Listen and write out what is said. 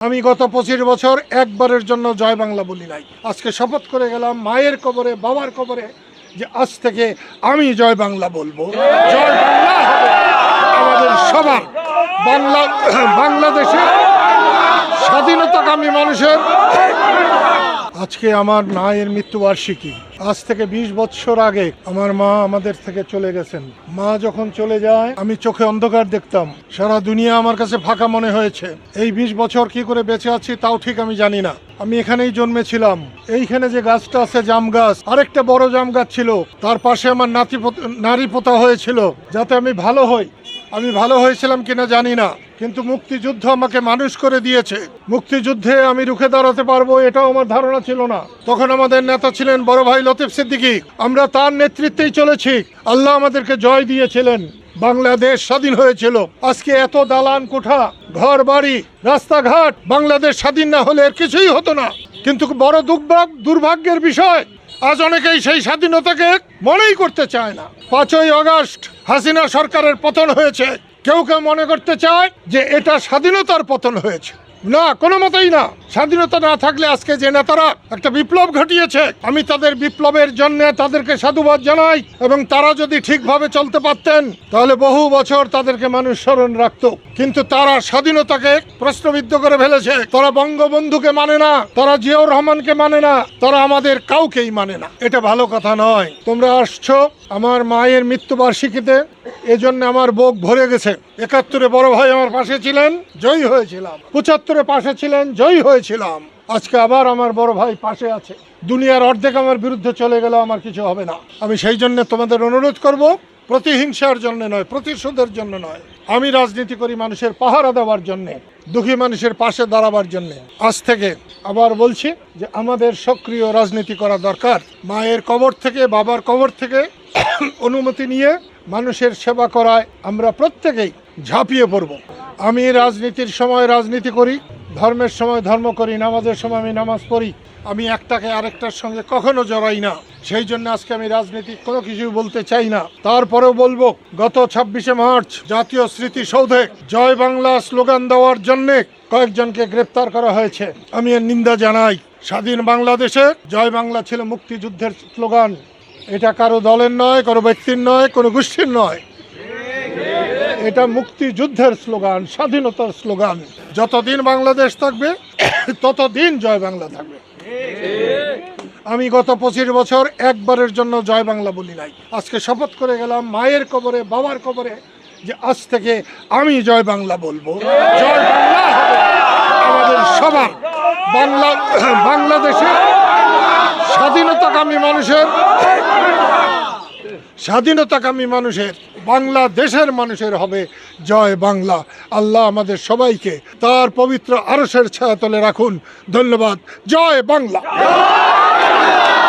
আমি গত 25 বছর একবারের জন্য জয় বাংলা বলি নাই। আজকে শপথ করে গেলাম মায়ের কবরে, বাবার কবরে, যে আজ থেকে আমি জয় বাংলা বলবো। জয় বাংলা হবে আমাদের সবার। বাংলাদেশে স্বাধীনতাকামী মানুষের আজকে আমার মায়ের মৃত্যুবার্ষিকী। আজ থেকে 20 বছর আগে আমার মা আমাদের থেকে চলে গেছেন। মা যখন চলে যায় আমি চোখে অন্ধকার দেখতাম, সারা দুনিয়া আমার কাছে ফাঁকা মনে হয়েছে। এই 20 বছর কি করে বেঁচে আছি তাও ঠিক আমি জানি না। আমি এখানেই জন্মেছিলাম। এইখানে যে গাছটা আছে জাম গাছ, আরেকটা বড় জাম গাছ ছিল, তার পাশে আমার নারী পোতা হয়েছিল যাতে আমি ভালো হই। আমি ভালো হয়েছিলাম কিনা জানি না, কিন্তু মুক্তিযুদ্ধ আমাকে মানুষ করে দিয়েছে। মুক্তিযুদ্ধে আমি রুখে দাঁড়াতে পারবো এটাও আমার ধারণা ছিল না। তখন আমাদের নেতা ছিলেন বড় ভাই লতিফ সিদ্দিকী। আমরা তার নেতৃত্বেই চলেছি। আল্লাহ আমাদেরকে জয় দিয়েছিলেন, বাংলাদেশ স্বাধীন হয়েছিল। আজকে এত দালান কোঠা, ঘর বাড়ি, রাস্তাঘাট, বাংলাদেশ স্বাধীন না হলে এর কিছুই হতো না। কিন্তু বড় দুর্ভাগ্যের বিষয়, আজ অনেকেই সেই স্বাধীনতাকে মনেই করতে চায় না। 5ই আগস্ট হাসিনা সরকারের পতন হয়েছে, কেউ কেউ মনে করতে চায় যে এটা স্বাধীনতার পতন হয়েছে। না, কোনো মতেই না। স্বাধীনতা না থাকলে আজকে যে নেতারা একটা বিপ্লব ঘটিয়েছে, আমি তাদের বিপ্লবের জন্য তাদেরকে সাধুবাদ জানাই। এবং তারা যদি ঠিকভাবে চলতে পারতেন তাহলে বহু বছর তাদেরকে মানুষ স্মরণ রাখত। কিন্তু তারা স্বাধীনতাকে প্রশ্নবিদ্ধ করে ফেলেছে। তারা বঙ্গবন্ধুকে মানে না, তারা জিয়াউর রহমানকে মানে না, তারা আমাদের কাউকেই মানে না। এটা ভালো কথা নয়। তোমরা আসছো আমার মায়ের মৃত্যুবার্ষিকীতে, এজন্য আমার বুক ভরে গেছে। 71-এ বড় ভাই আমার পাশে ছিলেন, জয়ী হয়েছিলাম। 75-এ পাশে ছিলেন, জয়ী হয়েছিলাম। আজকে আবার আমার বড় ভাই পাশে আছে। দুনিয়ার অর্ধেক আমার বিরুদ্ধে চলে গেল, আমার কিছু হবে না। আমি সেই জন্য তোমাদের অনুরোধ করব, প্রতিহিংসার জন্য নয়, প্রতিশোধের জন্য নয়। আমি রাজনীতি করি মানুষের পাহারা দেওয়ার জন্যে, দুঃখী মানুষের পাশে দাঁড়াবার জন্যে। আজ থেকে আবার বলছি যে আমাদের সক্রিয় রাজনীতি করা দরকার। মায়ের কবর থেকে, বাবার কবর থেকে অনুমতি নিয়ে মানুষের সেবা করায় আমরা প্রত্যেকেই ঝাঁপিয়ে পড়ব। আমি রাজনীতির সময় রাজনীতি করি, ধর্মের সময় ধর্ম করি, নামাজের সময় আমি নামাজ পড়ি। আমি একটাকে আরেকটার সঙ্গে কখনো জড়াই না। সেই জন্য আজকে আমি রাজনীতি কোনো কিছু বলতে চাই না। তারপরেও বলবো, গত 26শে মার্চ জাতীয় স্মৃতিসৌধে জয় বাংলা স্লোগান দেওয়ার জন্যে কয়েকজনকে গ্রেপ্তার করা হয়েছে। আমি এর নিন্দা জানাই। স্বাধীন বাংলাদেশে জয় বাংলা ছিল মুক্তিযুদ্ধের স্লোগান। এটা কারো দলের নয়, কারো ব্যক্তির নয়, কোনো গোষ্ঠীর নয়। এটা মুক্তিযুদ্ধের স্লোগান, স্বাধীনতার স্লোগান। যতদিন বাংলাদেশ থাকবে ততদিন জয় বাংলা থাকবে। আমি গত 25 বছর একবারের জন্য জয় বাংলা বলি নাই। আজকে শপথ করে গেলাম মায়ের কবরে, বাবার কবরে, যে আজ থেকে আমি জয় বাংলা বলবো। জয় বাংলা হবে আমাদের সবার। বাংলাদেশে স্বাধীনতাকামী মানুষের, বাংলাদেশের মানুষের হবে জয় বাংলা। আল্লাহ আমাদের সবাইকে তার পবিত্র আরশের ছায়াতলে রাখুন। ধন্যবাদ। জয় বাংলা।